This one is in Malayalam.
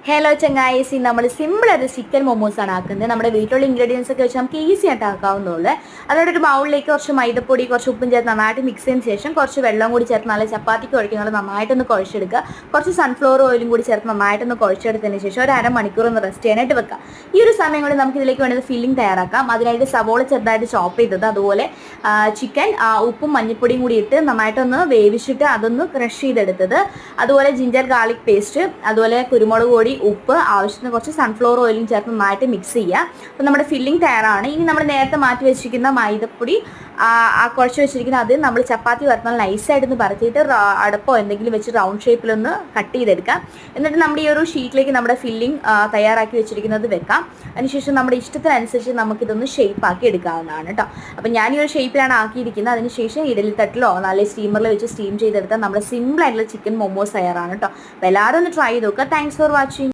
ഹലോ ചങ്ങായിസ്, നമ്മൾ സിമ്പിൾ ആയിട്ട് ചിക്കൻ മൊമോസാണ് ആക്കുന്നത്. നമ്മുടെ വീട്ടിലുള്ള ഇൻഗ്രീഡിയൻസ് ഒക്കെ വെച്ച് നമുക്ക് ഈസി ആയിട്ട് ആക്കാവുന്നുള്ളൂ. അതോടെ ഒരു ബൗളിലേക്ക് കുറച്ച് മൈദപ്പൊടി, കുറച്ച് ഉപ്പും ചേർത്ത് നന്നായിട്ട് മിക്സ് ചെയ്തതിന് ശേഷം കുറച്ച് വെള്ളം കൂടി ചേർത്ത് നല്ല ചപ്പാത്തിക്ക് കുഴക്കുന്നത് നന്നായിട്ടൊന്ന് കുഴച്ചെടുക്കുക. കുറച്ച് സൺഫ്ലവർ ഓയിലും കൂടി ചേർത്ത് നന്നായിട്ടൊന്ന് കുഴച്ചെടുത്തതിന് ശേഷം ഒരു അരമണിക്കൂർ ഒന്ന് റെസ്റ്റ് ചെയ്യാനായിട്ട് വെക്കാം. ഈ ഒരു സമയം കൊണ്ട് നമുക്ക് ഇതിലേക്ക് വേണ്ടത് ഫില്ലിംഗ് തയ്യാറാക്കാം. അതിനായിട്ട് സവോള ചെറുതായിട്ട് ചോപ്പ് ചെയ്തത്, അതുപോലെ ചിക്കൻ ഉപ്പും മഞ്ഞൾപ്പൊടിയും കൂടി ഇട്ട് നന്നായിട്ടൊന്ന് വേവിച്ചിട്ട് അതൊന്ന് ക്രഷ് ചെയ്തെടുത്തത്, അതുപോലെ ജിഞ്ചർ ഗാർലിക് പേസ്റ്റ്, അതുപോലെ കുരുമുളക് പൊടി, ഉപ്പ്, ആവശ്യത്തിന് കുറച്ച് സൺഫ്ലവർ ഓയിലും ചേർത്ത് നന്നായിട്ട് മിക്സ് ചെയ്യുക. അപ്പോൾ നമ്മുടെ ഫില്ലിംഗ് തയ്യാറാണ്. ഇനി നമ്മൾ നേരത്തെ മാറ്റി വെച്ചിരിക്കുന്ന മൈദപ്പൊടി കുഴച്ച് വെച്ചിരിക്കുന്ന അത് നമ്മൾ ചപ്പാത്തി വറുത്താൽ നൈസായിട്ടൊന്ന് പരത്തിയിട്ട് അടപ്പോ എന്തെങ്കിലും വെച്ച് റൗണ്ട് ഷേപ്പിലൊന്ന് കട്ട് ചെയ്തെടുക്കാം. എന്നിട്ട് നമ്മുടെ ഈ ഒരു ഷീറ്റിലേക്ക് നമ്മുടെ ഫില്ലിംഗ് തയ്യാറാക്കി വെച്ചിരിക്കുന്നത് വെക്കാം. അതിനുശേഷം നമ്മുടെ ഇഷ്ടത്തിനനുസരിച്ച് നമുക്കിതൊന്ന് ഷേപ്പാക്കി എടുക്കാവുന്നതാണ് കേട്ടോ. അപ്പം ഞാൻ ഈ ഒരു ഷേപ്പിലാണ് ആക്കിയിരിക്കുന്നത്. അതിനുശേഷം ഇഡലി തട്ടിലോ നല്ല സ്റ്റീമറിൽ വെച്ച് സ്റ്റീം ചെയ്തെടുത്താൽ നമ്മുടെ സിമ്പിൾ ആയിട്ടുള്ള ചിക്കൻ മൊമോസ് തയ്യാറാണ് കേട്ടോ. അപ്പോൾ എല്ലാവരും ഒന്ന് ട്രൈ ചെയ്ത് നോക്കുക. Thanks for watching.